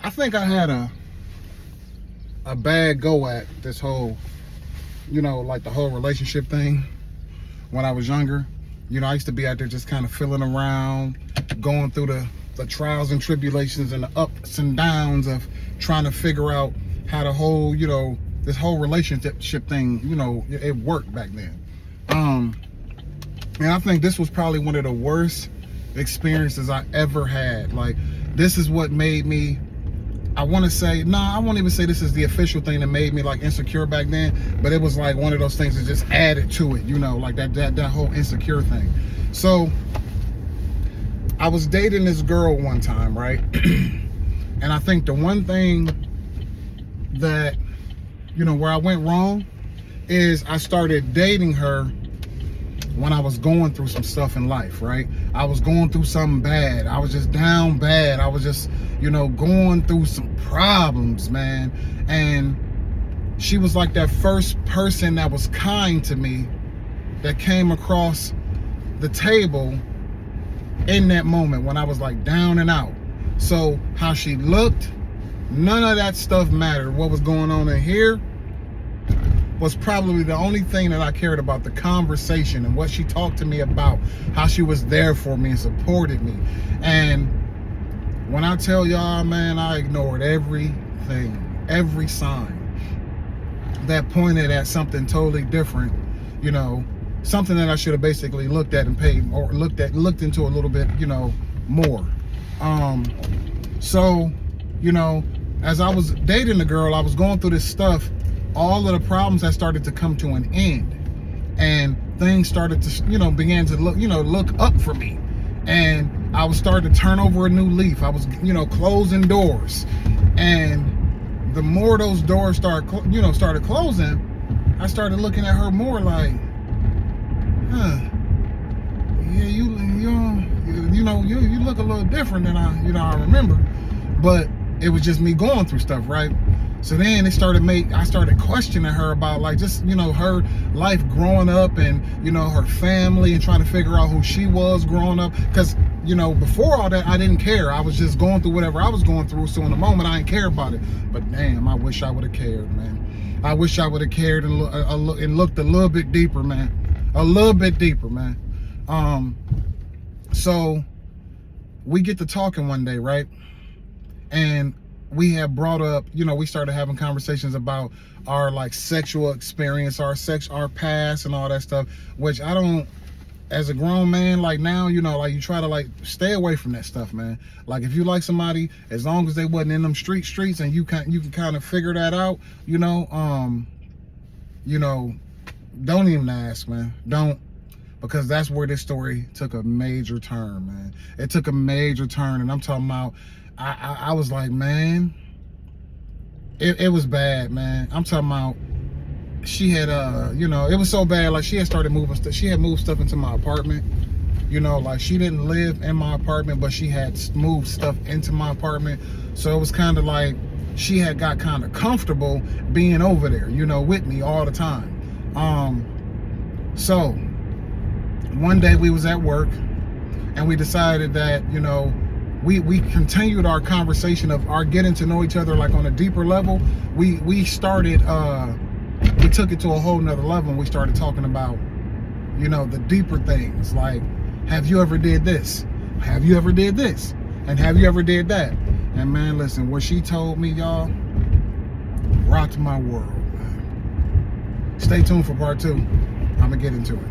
I think I had a bad go at this whole, like the whole relationship thing when I was younger. I used to be out there just kind of feeling around, going through the trials and tribulations and the ups and downs of trying to figure out how the whole, this whole relationship thing, it worked back then. And I think this was probably one of the worst experiences I ever had. Like, this is what made me, I won't even say this is the official thing that made me like insecure back then, but it was like one of those things that just added to it, like that whole insecure thing. So I was dating this girl one time, right? And I think the one thing that, where I went wrong is I started dating her when I was going through some stuff in life, right? I was going through something bad. I was just down bad. I was just, going through some problems, man. And she was like that first person that was kind to me that came across the table in that moment when I was like down and out. So how she looked, none of that stuff mattered. What was going on in here was probably the only thing that I cared about, the conversation and what she talked to me about, how she was there for me and supported me. And when I tell y'all, man, I ignored everything, every sign that pointed at something totally different, something that I should have basically looked at and paid, or looked into a little bit, more. So, as I was dating the girl, I was going through this stuff. All of the problems had started to come to an end, and things started to, began to look up for me. And I was starting to turn over a new leaf. I was, closing doors. And the more those doors started closing, I started looking at her more like, yeah, you look a little different than I remember. But it was just me going through stuff, right? So then I started questioning her about like just, her life growing up and, her family, and trying to figure out who she was growing up. Because, before all that, I didn't care. I was just going through whatever I was going through. So in the moment, I didn't care about it. But damn, I wish I would have cared, man. I wish I would have cared and looked a little bit deeper, man. A little bit deeper, man. So we get to talking one day, right? And we have brought up, we started having conversations about our like sexual experience, our past and all that stuff, which I don't, as a grown man, like now, like you try to like stay away from that stuff, man. Like if you like somebody, as long as they wasn't in them streets and you can kind of figure that out, don't even ask, man. Don't, because that's where this story took a major turn, man. It took a major turn, and I'm talking about, I was like, man, it was bad, man. I'm talking about, she had, it was so bad, like she had started moving stuff. She had moved stuff into my apartment, like she didn't live in my apartment, but she had moved stuff into my apartment. So it was kind of like she had got kind of comfortable being over there, with me all the time. So one day we was at work and we decided that, we continued our conversation of our getting to know each other like on a deeper level. We started, we took it to a whole nother level, and we started talking about, the deeper things, like, have you ever did this? Have you ever did this? And have you ever did that? And man, listen, what she told me, y'all, rocked my world, man. Stay tuned for part 2. I'm gonna get into it.